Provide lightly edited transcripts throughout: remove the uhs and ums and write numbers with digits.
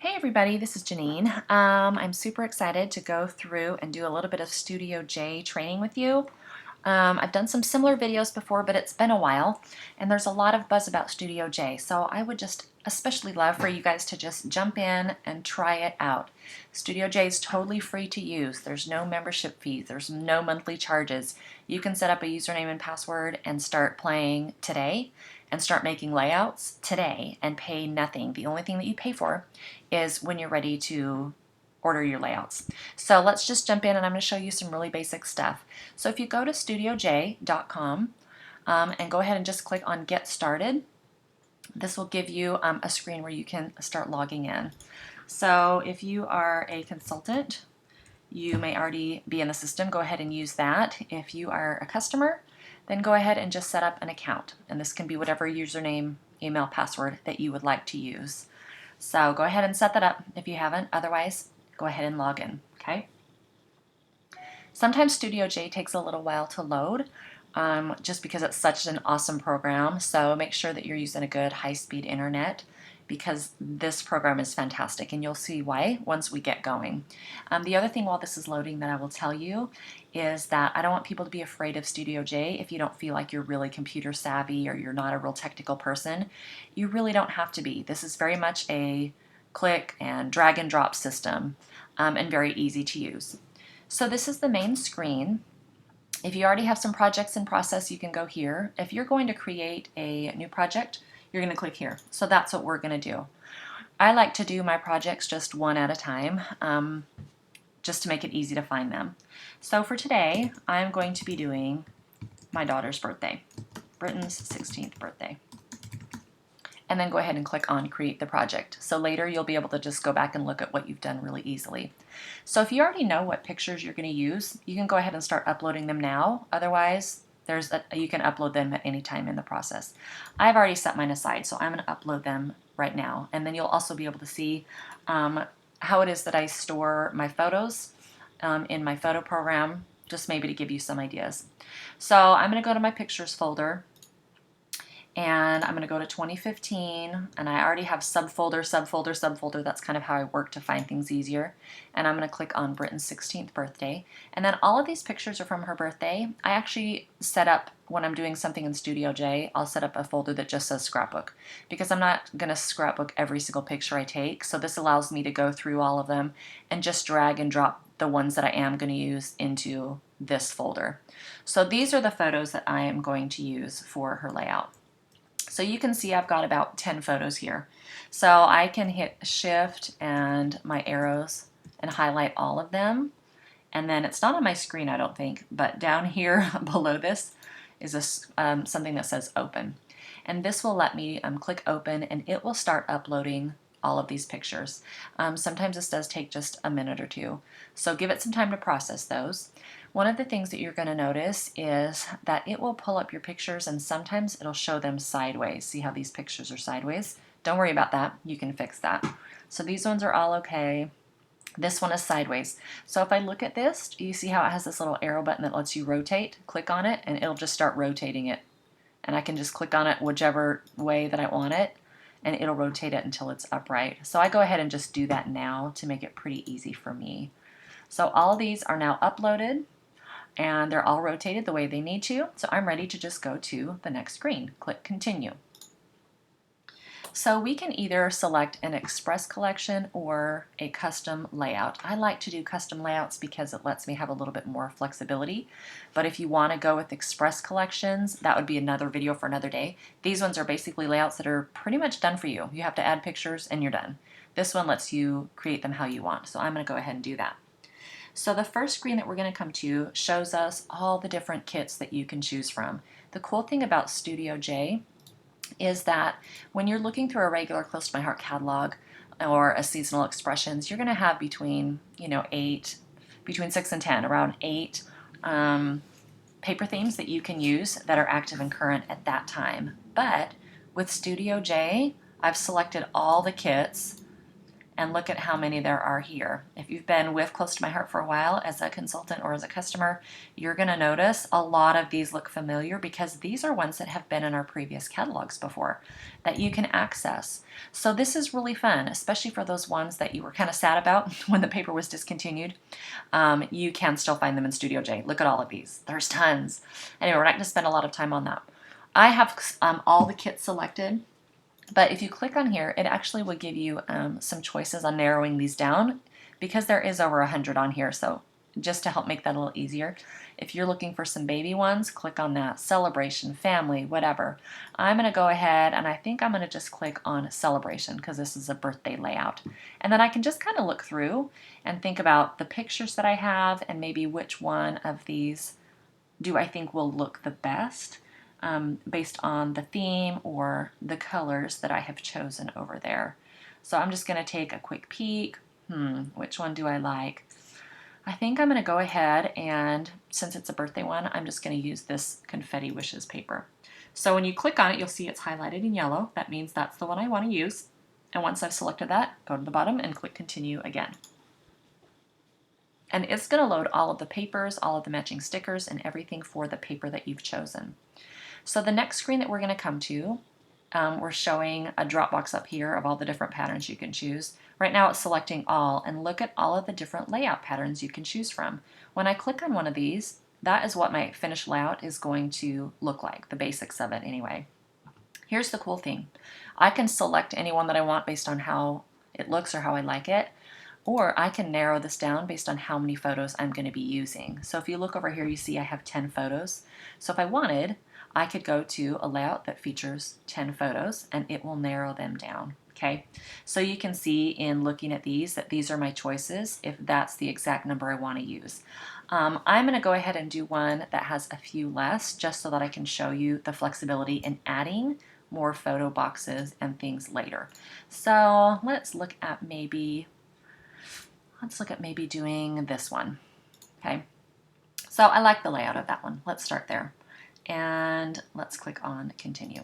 Hey everybody, this is Janine. I'm super excited to go through and do a little bit of Studio J training with you. I've done some similar videos before, but it's been a while, and there's a lot of buzz about Studio J, so I would just especially love for you guys to just jump in and try it out. Studio J is totally free to use. There's no membership fees. There's no monthly charges. You can set up a username and password and start playing today and start making layouts today and pay nothing. The only thing that you pay for is when you're ready to order your layouts. So let's just jump in and I'm going to show you some really basic stuff. So if you go to studioj.com and go ahead and just click on Get Started, this will give you a screen where you can start logging in. So if you are a consultant, you may already be in the system. Go ahead and use that. If you are a customer, then go ahead and just set up an account. And this can be whatever username, email, password that you would like to use. So go ahead and set that up if you haven't. Otherwise, go ahead and log in, okay? Sometimes Studio J takes a little while to load just because it's such an awesome program. So make sure that you're using a good high-speed internet because this program is fantastic, and you'll see why once we get going. The other thing while this is loading that I will tell you is that I don't want people to be afraid of Studio J if you don't feel like you're really computer savvy or you're not a real technical person. You really don't have to be. This is very much a click and drag and drop system and very easy to use. So this is the main screen. If you already have some projects in process, you can go here. If you're going to create a new project, you're going to click here. So that's what we're going to do. I like to do my projects just one at a time, just to make it easy to find them. So for today, I'm going to be doing my daughter's birthday, Britain's 16th birthday. And then go ahead and click on Create the Project. So later you'll be able to just go back and look at what you've done really easily. So if you already know what pictures you're going to use, you can go ahead and start uploading them now. Otherwise, you can upload them at any time in the process. I've already set mine aside, so I'm going to upload them right now. And then you'll also be able to see how it is that I store my photos in my photo program, just maybe to give you some ideas. So I'm going to go to my pictures folder, and I'm going to go to 2015, and I already have subfolder, subfolder, subfolder. That's kind of how I work to find things easier. And I'm going to click on Britain's 16th birthday. And then all of these pictures are from her birthday. I actually set up, when I'm doing something in Studio J, I'll set up a folder that just says scrapbook, because I'm not going to scrapbook every single picture I take. So this allows me to go through all of them and just drag and drop the ones that I am going to use into this folder. So these are the photos that I am going to use for her layout. So you can see I've got about 10 photos here. So I can hit Shift and my arrows and highlight all of them. And then it's not on my screen, I don't think, but down here below this is something that says Open. And this will let me click Open, and it will start uploading all of these pictures. Sometimes this does take just a minute or two, so give it some time to process those. One of the things that you're going to notice is that it will pull up your pictures, and sometimes it'll show them sideways. See how these pictures are sideways? Don't worry about that. You can fix that. So these ones are all okay. This one is sideways. So if I look at this, you see how it has this little arrow button that lets you rotate? Click on it and it'll just start rotating it. And I can just click on it whichever way that I want it, and it'll rotate it until it's upright. So I go ahead and just do that now to make it pretty easy for me. So all of these are now uploaded, and they're all rotated the way they need to. So I'm ready to just go to the next screen. Click Continue. So we can either select an express collection or a custom layout. I like to do custom layouts because it lets me have a little bit more flexibility. But if you want to go with express collections, that would be another video for another day. These ones are basically layouts that are pretty much done for you. You have to add pictures and you're done. This one lets you create them how you want. So I'm going to go ahead and do that. So the first screen that we're going to come to shows us all the different kits that you can choose from. The cool thing about Studio J is that when you're looking through a regular Close to My Heart catalog or a seasonal expressions, you're going to have between 6 and 10, around 8 paper themes that you can use that are active and current at that time. But with Studio J, I've selected all the kits, and look at how many there are here. If you've been with Close to My Heart for a while as a consultant or as a customer, you're going to notice a lot of these look familiar because these are ones that have been in our previous catalogs before that you can access. So this is really fun, especially for those ones that you were kind of sad about when the paper was discontinued. You can still find them in Studio J. Look at all of these. There's tons. Anyway, we're not going to spend a lot of time on that. I have all the kits selected. But if you click on here, it actually will give you some choices on narrowing these down because there is over 100 on here. So just to help make that a little easier, if you're looking for some baby ones, click on that. Celebration, family, whatever. I'm going to go ahead and I think I'm going to just click on celebration because this is a birthday layout. And then I can just kind of look through and think about the pictures that I have and maybe which one of these do I think will look the best. Based on the theme or the colors that I have chosen over there. So I'm just going to take a quick peek. Which one do I like? I think I'm going to go ahead and, since it's a birthday one, I'm just going to use this Confetti Wishes paper. So when you click on it, you'll see it's highlighted in yellow. That means that's the one I want to use. And once I've selected that, go to the bottom and click Continue again. And it's going to load all of the papers, all of the matching stickers, and everything for the paper that you've chosen. So the next screen that we're going to come to, we're showing a drop box up here of all the different patterns you can choose. Right now it's selecting all, and look at all of the different layout patterns you can choose from. When I click on one of these, that is what my finished layout is going to look like, the basics of it anyway. Here's the cool thing. I can select any one that I want based on how it looks or how I like it, or I can narrow this down based on how many photos I'm going to be using. So if you look over here, you see I have 10 photos. So if I wanted, I could go to a layout that features 10 photos and it will narrow them down. Okay, so you can see in looking at these that these are my choices if that's the exact number I want to use. I'm going to go ahead and do one that has a few less just so that I can show you the flexibility in adding more photo boxes and things later. So let's look at maybe doing this one. Okay, so I like the layout of that one. Let's start there. And let's click on Continue.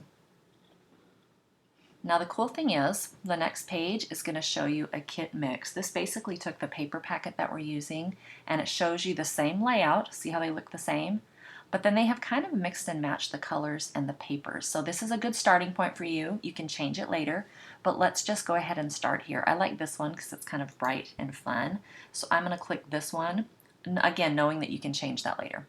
Now the cool thing is, the next page is going to show you a kit mix. This basically took the paper packet that we're using and it shows you the same layout. See how they look the same? But then they have kind of mixed and matched the colors and the papers. So this is a good starting point for you. You can change it later, but let's just go ahead and start here. I like this one because it's kind of bright and fun. So I'm going to click this one, again, knowing that you can change that later.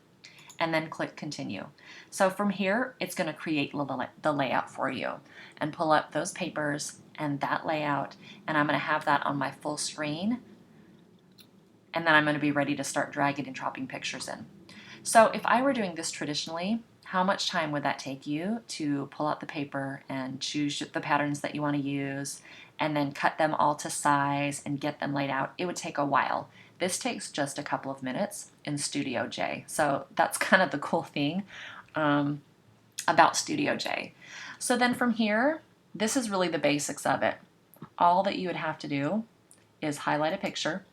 And then click Continue. So from here, it's going to create the layout for you and pull up those papers and that layout, and I'm going to have that on my full screen, and then I'm going to be ready to start dragging and dropping pictures in. So if I were doing this traditionally, how much time would that take you to pull out the paper and choose the patterns that you want to use and then cut them all to size and get them laid out? It would take a while. This takes just a couple of minutes in Studio J. So that's kind of the cool thing about Studio J. So then from here, this is really the basics of it. All that you would have to do is highlight a picture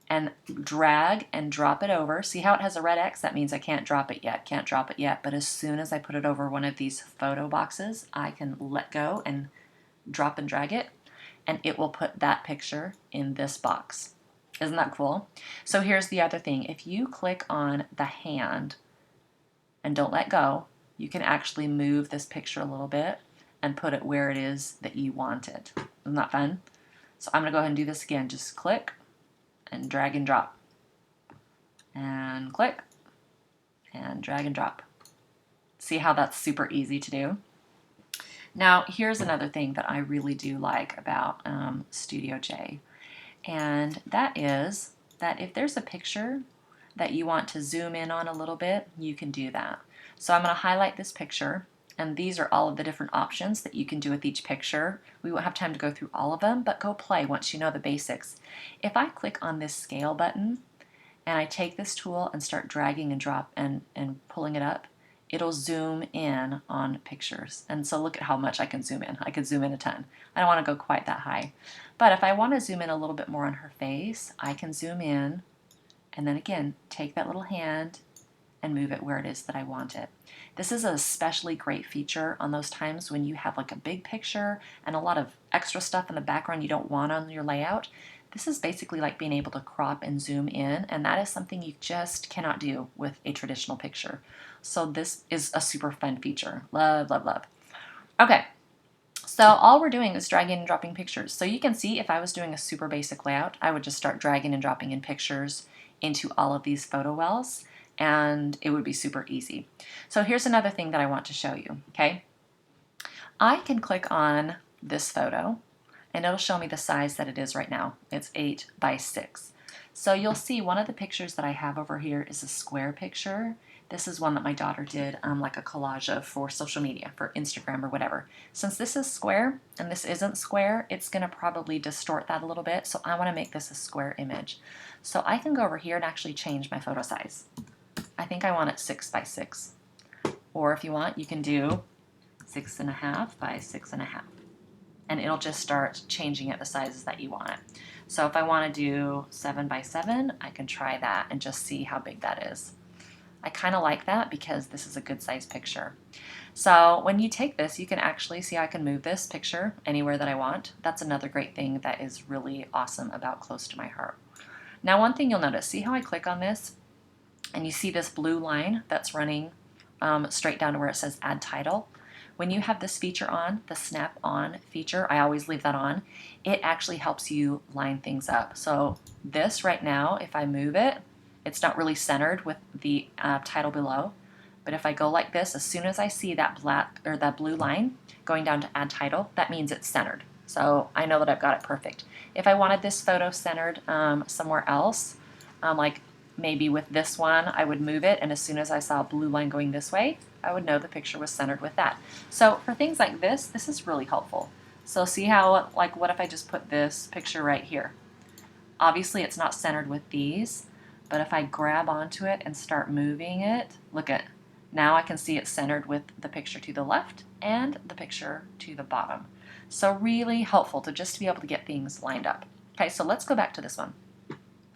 and drag and drop it over. See how it has a red X? That means I can't drop it yet, But as soon as I put it over one of these photo boxes, I can let go and drop and drag it, and it will put that picture in this box. Isn't that cool? So here's the other thing. If you click on the hand and don't let go, you can actually move this picture a little bit and put it where it is that you want it. Isn't that fun? So I'm going to go ahead and do this again. Just click and drag and drop. And click and drag and drop. See how that's super easy to do? Now, here's another thing that I really do like about Studio J. And that is that if there's a picture that you want to zoom in on a little bit, you can do that. So I'm going to highlight this picture, and these are all of the different options that you can do with each picture. We won't have time to go through all of them, but go play once you know the basics. If I click on this scale button and I take this tool and start dragging and drop and pulling it up, it'll zoom in on pictures. And so look at how much I can zoom in. I could zoom in a ton. I don't want to go quite that high. But if I want to zoom in a little bit more on her face, I can zoom in and then again take that little hand and move it where it is that I want it. This is a especially great feature on those times when you have like a big picture and a lot of extra stuff in the background you don't want on your layout. This is basically like being able to crop and zoom in, and that is something you just cannot do with a traditional picture. So this is a super fun feature. Love, love, love. Okay, so all we're doing is dragging and dropping pictures. So you can see if I was doing a super basic layout, I would just start dragging and dropping in pictures into all of these photo wells, and it would be super easy. So here's another thing that I want to show you, okay? I can click on this photo, and it'll show me the size that it is right now. It's 8 by 6. So you'll see one of the pictures that I have over here is a square picture. This is one that my daughter did like a collage of for social media, for Instagram or whatever. Since this is square and this isn't square, it's going to probably distort that a little bit, so I want to make this a square image. So I can go over here and actually change my photo size. I think I want it 6 by 6. Or if you want, you can do 6.5 by 6.5. And it'll just start changing it the sizes that you want it. So if I want to do 7 by 7, I can try that and just see how big that is. I kind of like that because this is a good size picture. So when you take this, you can actually see I can move this picture anywhere that I want. That's another great thing that is really awesome about Close to My Heart. Now one thing you'll notice, see how I click on this and you see this blue line that's running straight down to where it says Add Title? When you have this feature on, the Snap On feature, I always leave that on, it actually helps you line things up. So this right now, if I move it, it's not really centered with the title below, but if I go like this, as soon as I see that black or that blue line going down to Add Title, that means it's centered. So I know that I've got it perfect. If I wanted this photo centered somewhere else, like maybe with this one, I would move it, and as soon as I saw a blue line going this way, I would know the picture was centered with that. So for things like this is really helpful. So see how, like, what if I just put this picture right here? Obviously it's not centered with these, but if I grab onto it and start moving it, look at, now I can see it's centered with the picture to the left and the picture to the bottom. So really helpful to just be able to get things lined up. Okay, so let's go back to this one.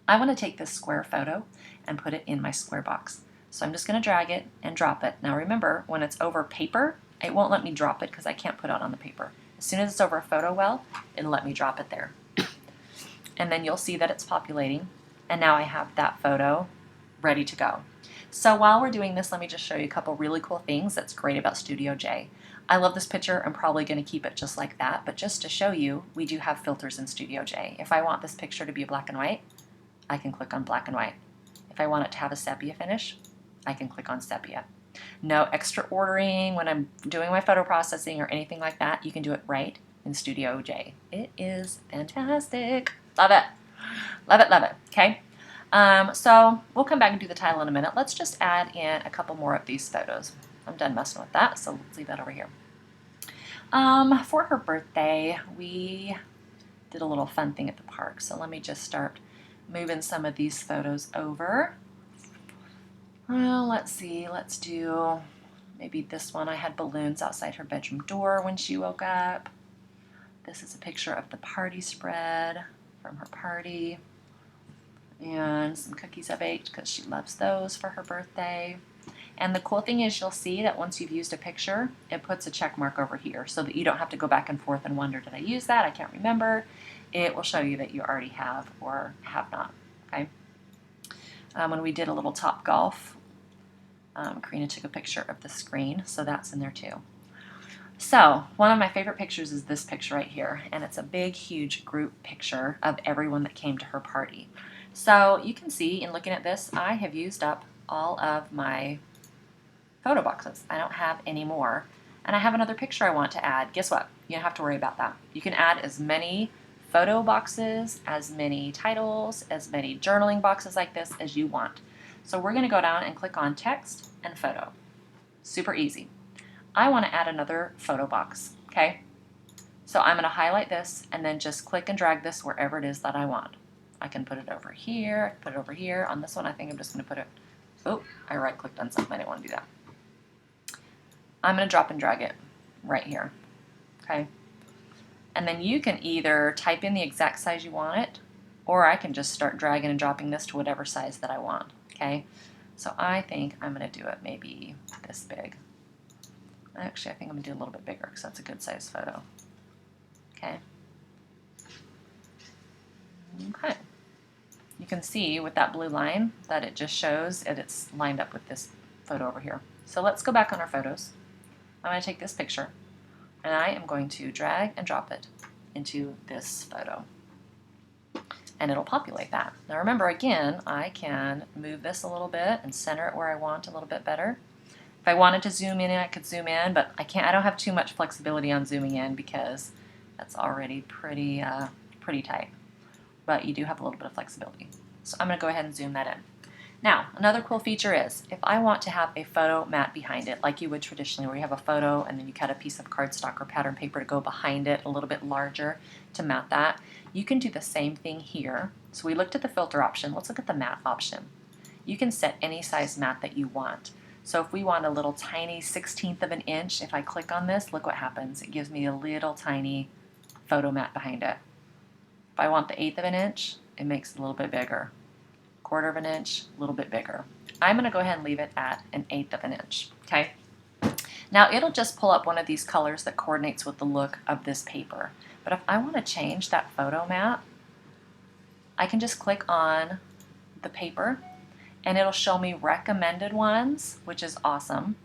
I want to take this square photo and put it in my square box. So I'm just going to drag it and drop it. Now remember, when it's over paper, it won't let me drop it because I can't put it on the paper. As soon as it's over a photo well, it'll let me drop it there. And then you'll see that it's populating. And now I have that photo ready to go. So while we're doing this, let me just show you a couple really cool things that's great about Studio J. I love this picture. I'm probably going to keep it just like that, but just to show you, we do have filters in Studio J. If I want this picture to be black and white, I can click on black and white. If I want it to have a sepia finish, I can click on sepia. No extra ordering when I'm doing my photo processing or anything like that. You can do it right in Studio J. It is fantastic. Love it. Love it, love it. Okay. So we'll come back and do the title in a minute. Let's just add in a couple more of these photos. I'm done messing with that, so let's leave that over here. For her birthday, we did a little fun thing at the park. So let me just start moving some of these photos over. Well, let's see. Let's do maybe this one. I had balloons outside her bedroom door when she woke up. This is a picture of the party spread from her party. And some cookies I baked because she loves those for her birthday. And the cool thing is you'll see that once you've used a picture, it puts a check mark over here so that you don't have to go back and forth and wonder, did I use that? I can't remember. It will show you that you already have or have not. Okay. When we did a little Top Golf, Karina took a picture of the screen, so that's in there too. So one of my favorite pictures is this picture right here, and it's a big, huge group picture of everyone that came to her party. So you can see in looking at this, I have used up all of my photo boxes. I don't have any more. And I have another picture I want to add. Guess what? You don't have to worry about that. You can add as many photo boxes, as many titles, as many journaling boxes like this as you want. So we're going to go down and click on text and photo. Super easy. I want to add another photo box, okay? So I'm going to highlight this and then just click and drag this wherever it is that I want. I can put it over here, I can put it over here. On this one, I think I'm just going to put it, oh, I right-clicked on something, I didn't want to do that. I'm going to drop and drag it right here, okay? And then you can either type in the exact size you want it, or I can just start dragging and dropping this to whatever size that I want, okay? So I think I'm going to do it maybe this big. Actually, I think I'm going to do a little bit bigger because that's a good size photo. Okay. Okay. You can see with that blue line that it just shows it's lined up with this photo over here. So let's go back on our photos. I'm going to take this picture and I am going to drag and drop it into this photo. And it'll populate that. Now remember, again, I can move this a little bit and center it where I want a little bit better. If I wanted to zoom in, I could zoom in, but I don't have too much flexibility on zooming in because that's already pretty tight. But you do have a little bit of flexibility. So I'm going to go ahead and zoom that in. Now, another cool feature is if I want to have a photo mat behind it, like you would traditionally, where you have a photo and then you cut a piece of cardstock or pattern paper to go behind it a little bit larger to mat that, you can do the same thing here. So we looked at the filter option. Let's look at the mat option. You can set any size mat that you want. So if we want a little tiny 1/16 of an inch, if I click on this, look what happens. It gives me a little tiny photo mat behind it. If I want the 1/8 of an inch, it makes it a little bit bigger. 1/4 of an inch, a little bit bigger. I'm going to go ahead and leave it at an 1/8 of an inch. Okay. Now it'll just pull up one of these colors that coordinates with the look of this paper. But if I want to change that photo mat, I can just click on the paper and it'll show me recommended ones, which is awesome.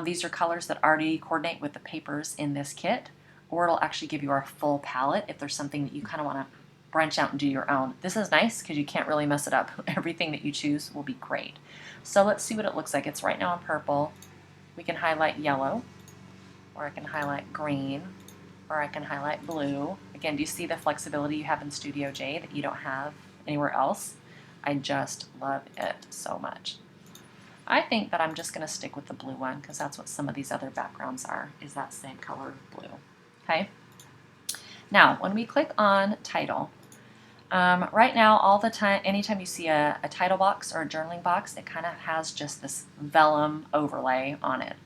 These are colors that already coordinate with the papers in this kit, or it'll actually give you our full palette if there's something that you kind of want to branch out and do your own. This is nice because you can't really mess it up. Everything that you choose will be great. So let's see what it looks like. It's right now in purple. We can highlight yellow, or I can highlight green, or I can highlight blue. Again, do you see the flexibility you have in Studio J that you don't have anywhere else? I just love it so much. I think that I'm just going to stick with the blue one because that's what some of these other backgrounds are, is that same color blue. Okay. Now, when we click on title, right now, all the time, anytime you see a title box or a journaling box, it kind of has just this vellum overlay on it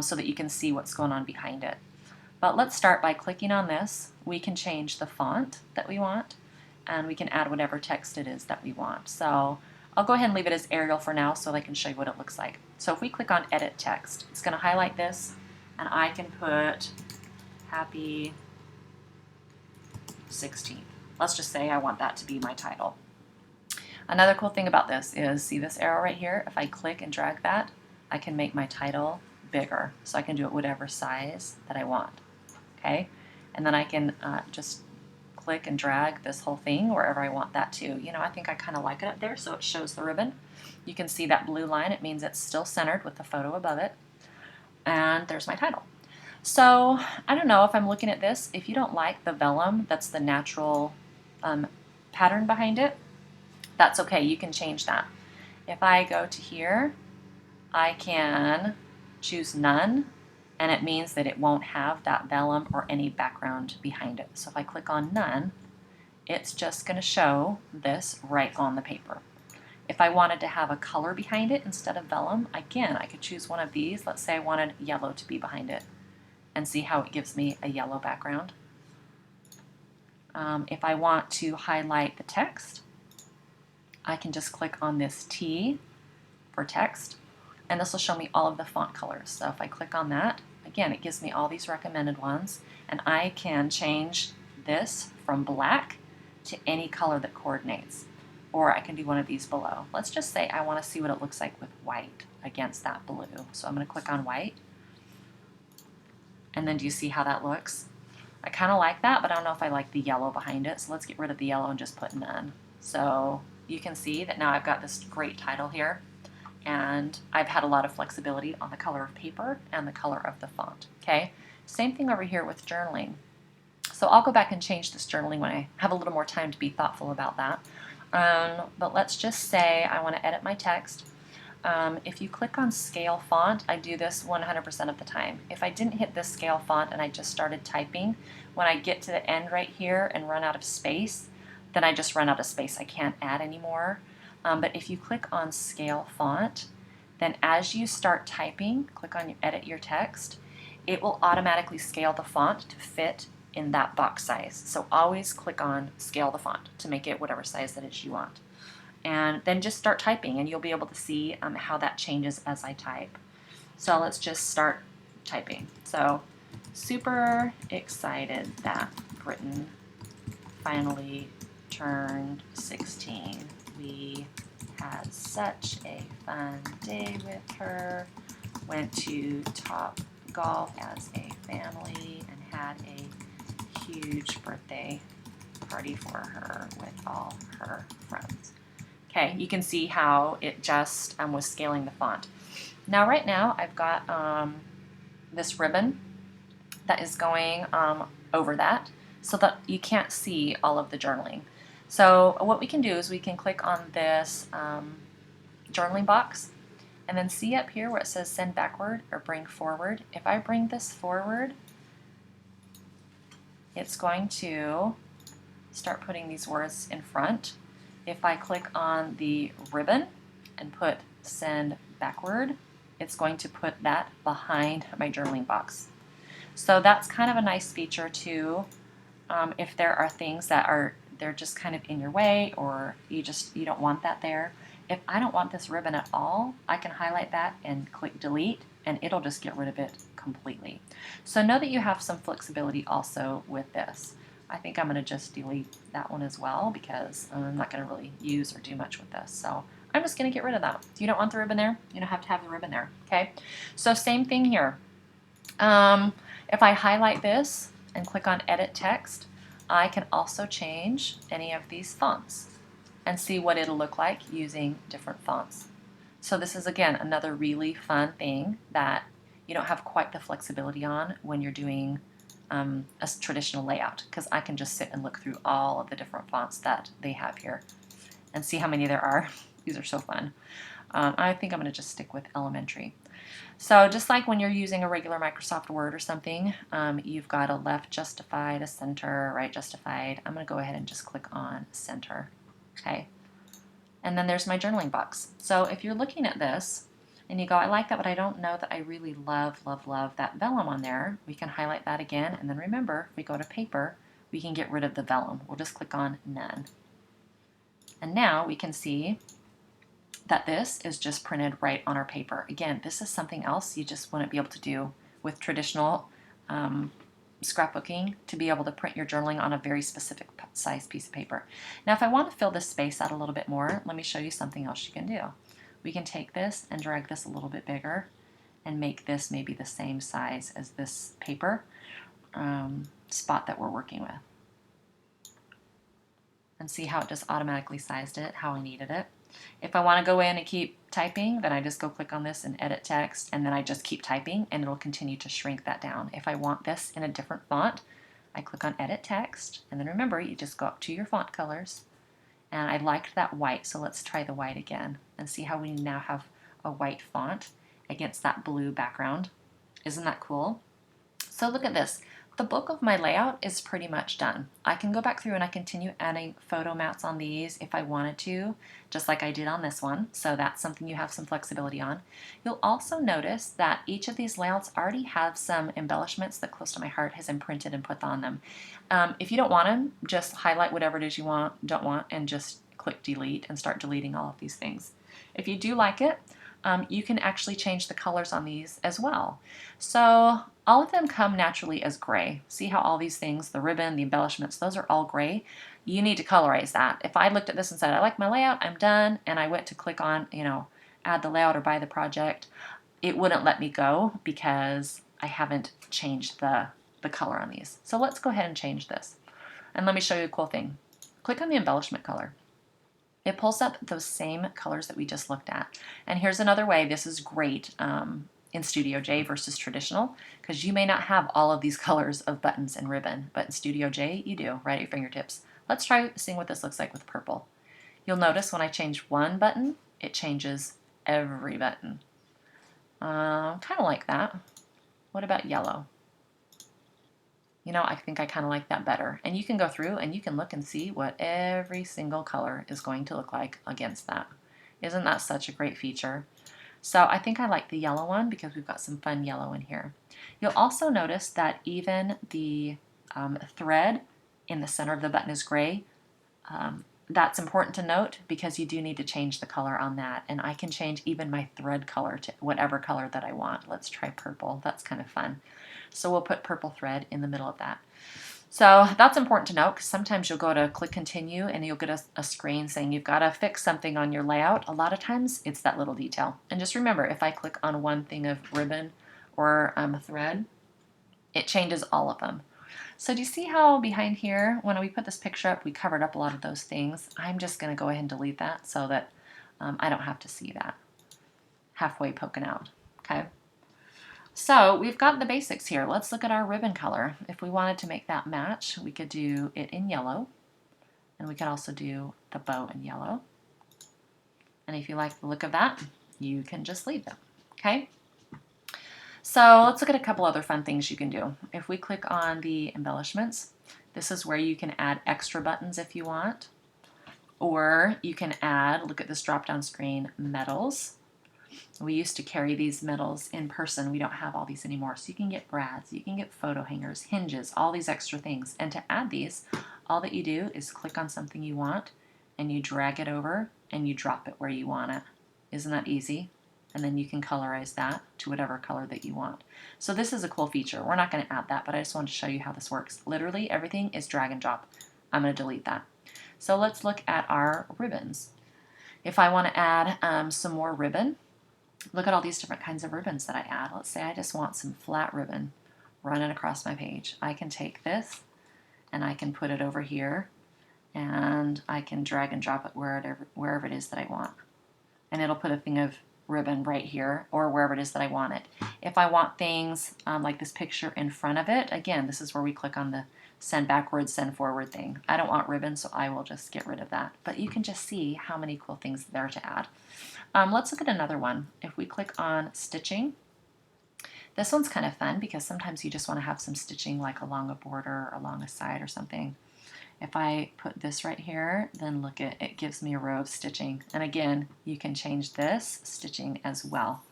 so that you can see what's going on behind it. But let's start by clicking on this. We can change the font that we want, and we can add whatever text it is that we want. So I'll go ahead and leave it as Arial for now so I can show you what it looks like. So if we click on Edit Text, it's going to highlight this, and I can put Happy 16th. Let's just say I want that to be my title. Another cool thing about this is, see this arrow right here? If I click and drag that, I can make my title bigger. So I can do it whatever size that I want. Okay? And then I can just click and drag this whole thing wherever I want that to. You know, I think I kind of like it up there so it shows the ribbon. You can see that blue line. It means it's still centered with the photo above it. And there's my title. So I don't know if I'm looking at this. If you don't like the vellum, that's the natural pattern behind it, that's okay. You can change that. If I go to here, I can choose none, and it means that it won't have that vellum or any background behind it. So if I click on none, it's just going to show this right on the paper. If I wanted to have a color behind it instead of vellum, again, I could choose one of these. Let's say I wanted yellow to be behind it, and see how it gives me a yellow background. If I want to highlight the text, I can just click on this T for text, and this will show me all of the font colors. So if I click on that, again, it gives me all these recommended ones, and I can change this from black to any color that coordinates, or I can do one of these below. Let's just say I want to see what it looks like with white against that blue. So I'm going to click on white, and then do you see how that looks? I kind of like that, but I don't know if I like the yellow behind it, so let's get rid of the yellow and just put none. So you can see that now I've got this great title here, and I've had a lot of flexibility on the color of paper and the color of the font. Okay, same thing over here with journaling. So I'll go back and change this journaling when I have a little more time to be thoughtful about that. But let's just say I want to edit my text. If you click on scale font, I do this 100% of the time. If I didn't hit this scale font and I just started typing, when I get to the end right here and run out of space, then I just run out of space. I can't add anymore. But if you click on scale font, then as you start typing, click on edit your text, it will automatically scale the font to fit in that box size. So always click on scale the font to make it whatever size that is you want. and then just start typing, and you'll be able to see how that changes as I type. So let's just start typing. So super excited that Britain finally turned 16. We had such a fun day with her. Went to Top Golf as a family and had a huge birthday party for her with all her friends. Okay, you can see how it just was scaling the font. Now right now I've got this ribbon that is going over that so that you can't see all of the journaling. So what we can do is we can click on this journaling box and then see up here where it says send backward or bring forward. If I bring this forward, it's going to start putting these words in front. If I click on the ribbon and put send backward, it's going to put that behind my journaling box. So that's kind of a nice feature too. If there are things that they're just kind of in your way, or you don't want that there. If I don't want this ribbon at all, I can highlight that and click delete, and it'll just get rid of it completely. So know that you have some flexibility also with this. I think I'm going to just delete that one as well because I'm not going to really use or do much with this. So I'm just going to get rid of that. If you don't want the ribbon there, you don't have to have the ribbon there. Okay. So same thing here. If I highlight this and click on edit text, I can also change any of these fonts and see what it'll look like using different fonts. So this is, again, another really fun thing that you don't have quite the flexibility on when you're doing a traditional layout, because I can just sit and look through all of the different fonts that they have here and see how many there are. These are so fun. I think I'm going to just stick with elementary. So just like when you're using a regular Microsoft Word or something, you've got a left justified, a center, right justified. I'm going to go ahead and just click on center. Okay. And then there's my journaling box. So if you're looking at this and you go, I like that, but I don't know that I really love that vellum on there, we can highlight that again. And then remember, if we go to paper, we can get rid of the vellum. We'll just click on none. And now we can see that this is just printed right on our paper. Again, this is something else you just wouldn't be able to do with traditional scrapbooking, to be able to print your journaling on a very specific size piece of paper. Now, if I want to fill this space out a little bit more, let me show you something else you can do. We can take this and drag this a little bit bigger and make this maybe the same size as this paper spot that we're working with. And see how it just automatically sized it, how I needed it. If I want to go in and keep typing, then I just go click on this and edit text, and then I just keep typing, and it'll continue to shrink that down. If I want this in a different font, I click on edit text, and then remember, you just go up to your font colors, and I liked that white, so let's try the white again and see how we now have a white font against that blue background. Isn't that cool? So look at this. The bulk of my layout is pretty much done. I can go back through and I continue adding photo mats on these if I wanted to, just like I did on this one. So that's something you have some flexibility on. You'll also notice that each of these layouts already have some embellishments that Close to My Heart has imprinted and put on them. If you don't want them, just highlight whatever it is you don't want, and just click delete and start deleting all of these things. If you do like it, you can actually change the colors on these as well. So all of them come naturally as gray. See how all these things, the ribbon, the embellishments, those are all gray. You need to colorize that. If I looked at this and said, I like my layout, I'm done, and I went to click on, add the layout or buy the project, it wouldn't let me go because I haven't changed the color on these. So let's go ahead and change this. And let me show you a cool thing. Click on the embellishment color. It pulls up those same colors that we just looked at. And here's another way this is great in Studio J versus traditional, because you may not have all of these colors of buttons and ribbon, but in Studio J you do, right at your fingertips. Let's try seeing what this looks like with purple. You'll notice when I change one button, it changes every button. Kind of like that. What about yellow? I think I kind of like that better. And you can go through and you can look and see what every single color is going to look like against that. Isn't that such a great feature? So I think I like the yellow one because we've got some fun yellow in here. You'll also notice that even the thread in the center of the button is gray. that's important to note because you do need to change the color on that. And I can change even my thread color to whatever color that I want. Let's try purple. That's kind of fun. So we'll put purple thread in the middle of that. So that's important to note because sometimes you'll go to click continue and you'll get a screen saying you've got to fix something on your layout. A lot of times it's that little detail. And just remember, if I click on one thing of ribbon or thread, it changes all of them. So do you see how behind here, when we put this picture up, we covered up a lot of those things? I'm just going to go ahead and delete that so that I don't have to see that halfway poking out, okay? So we've got the basics here. Let's look at our ribbon color. If we wanted to make that match, we could do it in yellow, and we could also do the bow in yellow. And if you like the look of that, you can just leave them, okay? So let's look at a couple other fun things you can do. If we click on the embellishments, this is where you can add extra buttons if you want, or you can add, look at this drop-down screen, medals. We used to carry these medals in person. We don't have all these anymore. So you can get brads, you can get photo hangers, hinges, all these extra things. And to add these, all that you do is click on something you want and you drag it over and you drop it where you want it. Isn't that easy? And then you can colorize that to whatever color that you want. So this is a cool feature. We're not going to add that, but I just wanted to show you how this works. Literally everything is drag and drop. I'm going to delete that. So let's look at our ribbons. If I want to add some more ribbon, look at all these different kinds of ribbons that I add. Let's say I just want some flat ribbon running across my page. I can take this and I can put it over here and I can drag and drop it wherever it is that I want. And it'll put a thing of ribbon right here or wherever it is that I want it. If I want things like this picture in front of it, again, this is where we click on the send backwards, send forward thing. I don't want ribbon, so I will just get rid of that. But you can just see how many cool things there to add. Let's look at another one. If we click on stitching, this one's kind of fun because sometimes you just want to have some stitching like along a border, or along a side or something. If I put this right here, then look at it gives me a row of stitching. And again, you can change this stitching as well.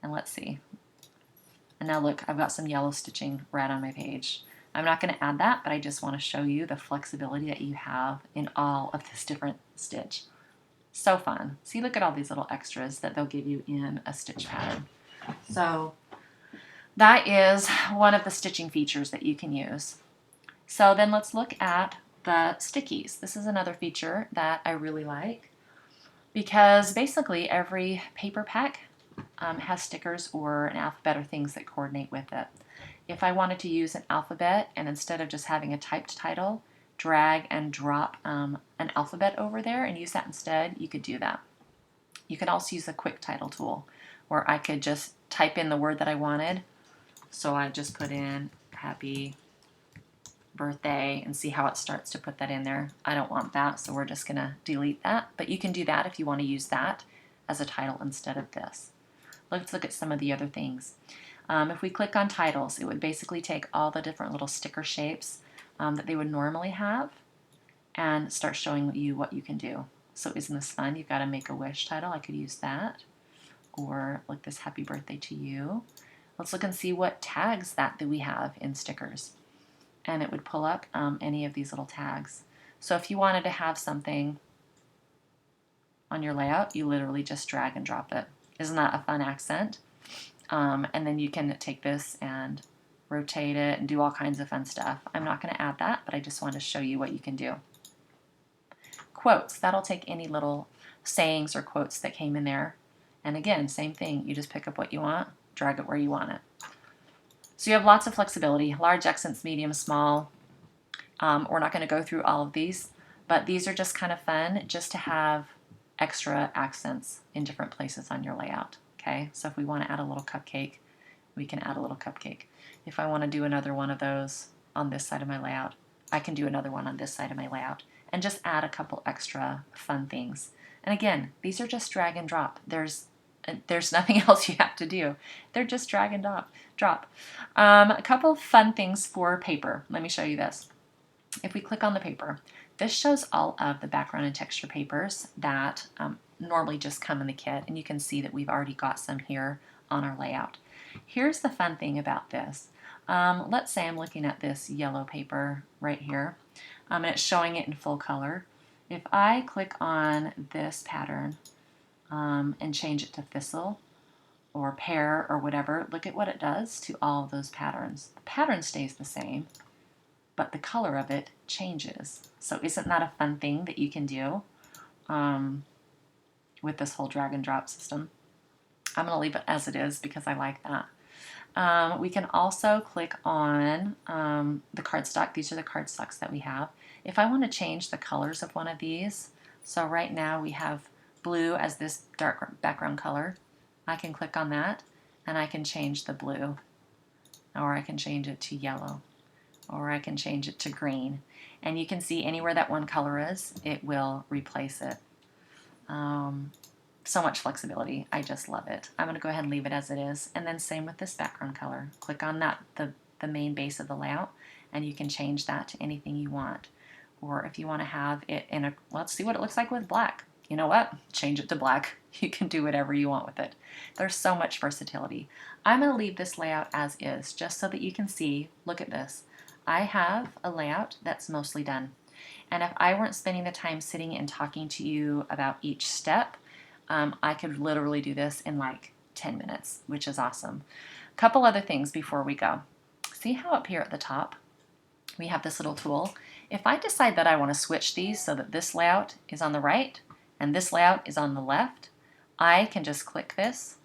And let's see. And now look, I've got some yellow stitching right on my page. I'm not going to add that, but I just want to show you the flexibility that you have in all of this different stitch. So fun. See, look at all these little extras that they'll give you in a stitch pattern. So that is one of the stitching features that you can use. So then let's look at the stickies. This is another feature that I really like because basically every paper pack has stickers or an alphabet or things that coordinate with it. If I wanted to use an alphabet and instead of just having a typed title, drag and drop an alphabet over there and use that instead, you could do that. You could also use the quick title tool where I could just type in the word that I wanted. So I just put in happy birthday and see how it starts to put that in there. I don't want that, so we're just going to delete that. But you can do that if you want to use that as a title instead of this. Let's look at some of the other things. If we click on titles, it would basically take all the different little sticker shapes that they would normally have and start showing you what you can do. So isn't this fun? You've got a Make-A-Wish title. I could use that. Or like this happy birthday to you. Let's look and see what tags that we have in stickers. And it would pull up any of these little tags. So if you wanted to have something on your layout, you literally just drag and drop it. Isn't that a fun accent? And then you can take this and rotate it and do all kinds of fun stuff. I'm not going to add that, but I just want to show you what you can do. Quotes, that'll take any little sayings or quotes that came in there. And again, same thing, you just pick up what you want, drag it where you want it. So you have lots of flexibility, large accents, medium, small. We're not going to go through all of these, but these are just kind of fun just to have extra accents in different places on your layout. Okay, so if we want to add a little cupcake, we can add a little cupcake. If I want to do another one of those on this side of my layout, I can do another one on this side of my layout and just add a couple extra fun things. And again, these are just drag and drop. There's nothing else you have to do. They're just drag and drop. A couple fun things for paper. Let me show you this. If we click on the paper, this shows all of the background and texture papers that normally just come in the kit, and you can see that we've already got some here on our layout. Here's the fun thing about this. Let's say I'm looking at this yellow paper right here, and it's showing it in full color. If I click on this pattern and change it to thistle or pear or whatever, look at what it does to all of those patterns. The pattern stays the same, but the color of it changes. So isn't that a fun thing that you can do with this whole drag and drop system? I'm going to leave it as it is because I like that. We can also click on the cardstock. These are the cardstocks that we have. If I want to change the colors of one of these, so right now we have blue as this dark background color. I can click on that and I can change the blue, or I can change it to yellow, or I can change it to green. And you can see anywhere that one color is, it will replace it. So much flexibility. I just love it. I'm going to go ahead and leave it as it is. And then same with this background color. Click on that, the main base of the layout, and you can change that to anything you want. Or if you want to have it in a, let's see what it looks like with black. You know what? Change it to black. You can do whatever you want with it. There's so much versatility. I'm going to leave this layout as is, just so that you can see, look at this. I have a layout that's mostly done. And if I weren't spending the time sitting and talking to you about each step, I could literally do this in like 10 minutes, which is awesome. A couple other things before we go. See how up here at the top we have this little tool? If I decide that I want to switch these so that this layout is on the right and this layout is on the left, I can just click this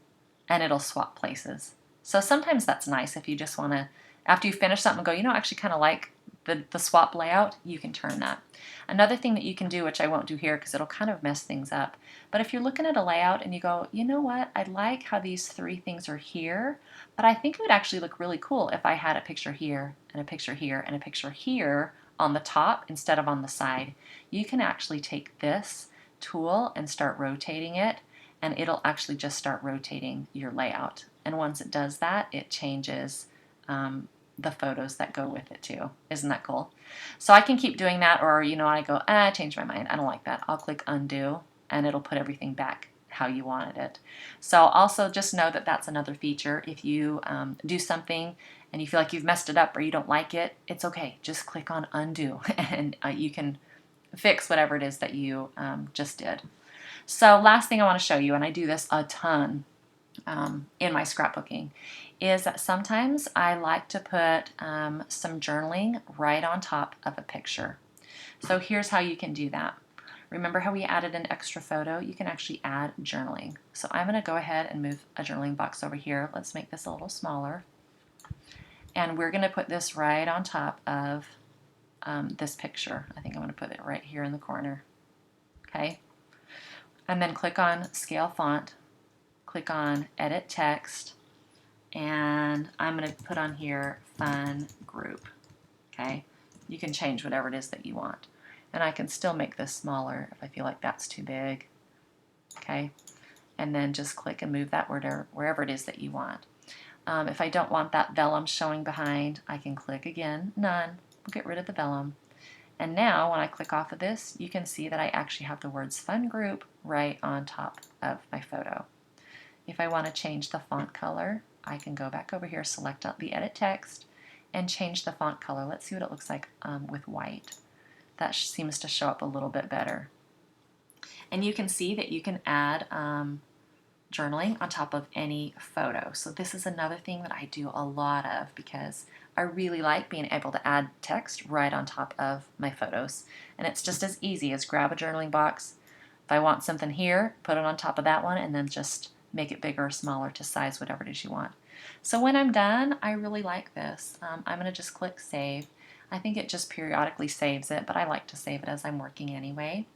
and it'll swap places. So sometimes that's nice if you just want to, after you finish something, go, you know, I actually kind of like the swap layout, you can turn that. Another thing that you can do, which I won't do here because it'll kind of mess things up, but if you're looking at a layout and you go, you know what, I like how these three things are here, but I think it would actually look really cool if I had a picture here and a picture here and a picture here on the top instead of on the side. You can actually take this tool and start rotating it, and it'll actually just start rotating your layout. And once it does that, it changes the photos that go with it too. Isn't that cool? So I can keep doing that, or you know, I go, I changed my mind, I don't like that. I'll click undo and it'll put everything back how you wanted it. So also just know that that's another feature. If you do something and you feel like you've messed it up or you don't like it, it's okay. Just click on undo and you can fix whatever it is that you just did. So last thing I want to show you, and I do this a ton in my scrapbooking, is that sometimes I like to put some journaling right on top of a picture. So here's how you can do that. Remember how we added an extra photo? You can actually add journaling. So I'm going to go ahead and move a journaling box over here. Let's make this a little smaller. And we're going to put this right on top of this picture. I think I'm going to put it right here in the corner. Okay. And then click on Scale Font. Click on Edit Text. And I'm going to put on here Fun Group. Okay. You can change whatever it is that you want. And I can still make this smaller if I feel like that's too big. Okay. And then just click and move that wherever it is that you want. If I don't want that vellum showing behind, I can click again, none. We'll get rid of the vellum. And now when I click off of this, you can see that I actually have the words Fun Group right on top of my photo. If I want to change the font color, I can go back over here, select the Edit Text, and change the font color. Let's see what it looks like with white. That seems to show up a little bit better. And you can see that you can add journaling on top of any photo. So this is another thing that I do a lot of because I really like being able to add text right on top of my photos. And it's just as easy as grab a journaling box. If I want something here, put it on top of that one and then just make it bigger or smaller to size whatever it is you want. So when I'm done, I really like this. I'm going to just click Save. I think it just periodically saves it, but I like to save it as I'm working anyway.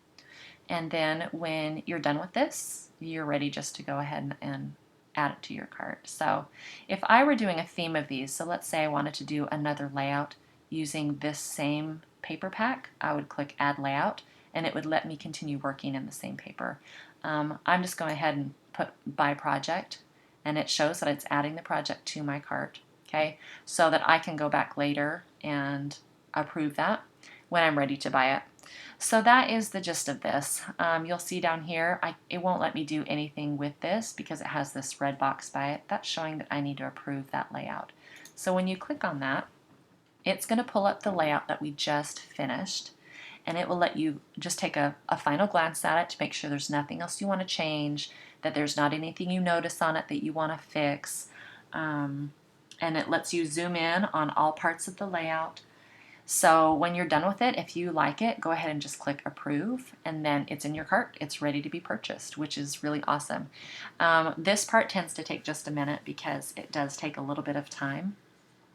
And then when you're done with this, you're ready just to go ahead and add it to your cart. So if I were doing a theme of these, so let's say I wanted to do another layout using this same paper pack, I would click Add Layout, and it would let me continue working in the same paper. I'm just going ahead and put By Project, and it shows that it's adding the project to my cart, okay, so that I can go back later and approve that when I'm ready to buy it. So that is the gist of this. You'll see down here, it won't let me do anything with this because it has this red box by it. That's showing that I need to approve that layout. So when you click on that, it's going to pull up the layout that we just finished. and it will let you just take a final glance at it to make sure there's nothing else you want to change, that there's not anything you notice on it that you want to fix. And it lets you zoom in on all parts of the layout. So when you're done with it, if you like it, go ahead and just click approve, and then it's in your cart. It's ready to be purchased, which is really awesome. This part tends to take just a minute because it does take a little bit of time,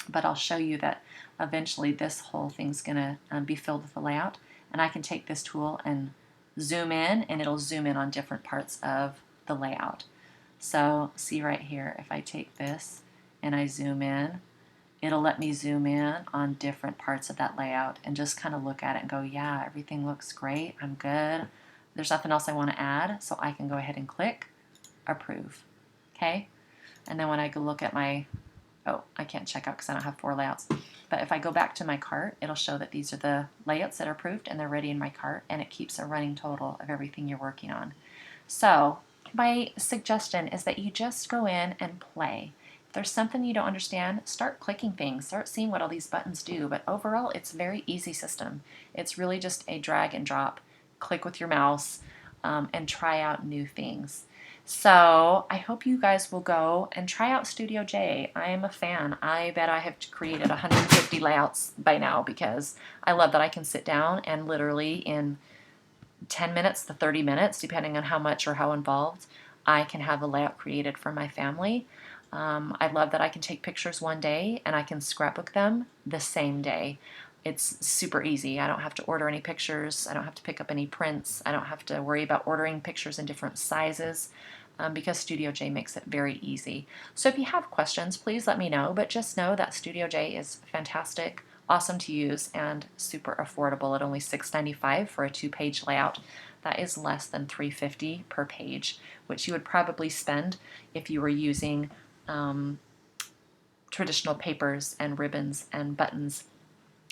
but I'll show you that eventually this whole thing's gonna be filled with the layout, and I can take this tool and zoom in, and it'll zoom in on different parts of the layout. So see right here, if I take this and I zoom in, it'll let me zoom in on different parts of that layout and just kind of look at it and go, yeah, everything looks great, I'm good. There's nothing else I want to add, so I can go ahead and click approve. Okay, and then when I go look at my, oh, I can't check out because I don't have 4 layouts, but if I go back to my cart, it'll show that these are the layouts that are approved and they're ready in my cart, and it keeps a running total of everything you're working on. So my suggestion is that you just go in and play. If there's something you don't understand, start clicking things, start seeing what all these buttons do. But overall, it's a very easy system. It's really just a drag and drop, click with your mouse, and try out new things. So I hope you guys will go and try out Studio J. I am a fan. I bet I have created 150 layouts by now because I love that I can sit down and literally in 10 minutes to 30 minutes, depending on how much or how involved, I can have a layout created for my family. I love that I can take pictures one day and I can scrapbook them the same day. It's super easy. I don't have to order any pictures. I don't have to pick up any prints. I don't have to worry about ordering pictures in different sizes because Studio J makes it very easy. So if you have questions, please let me know, but just know that Studio J is fantastic, awesome to use, and super affordable at only $6.95 for a 2-page layout. That is less than $3.50 per page, which you would probably spend if you were using traditional papers and ribbons and buttons,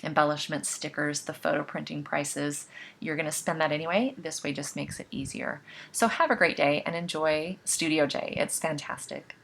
embellishments, stickers, the photo printing prices. You're going to spend that anyway. This way just makes it easier. So have a great day and enjoy Studio J. It's fantastic.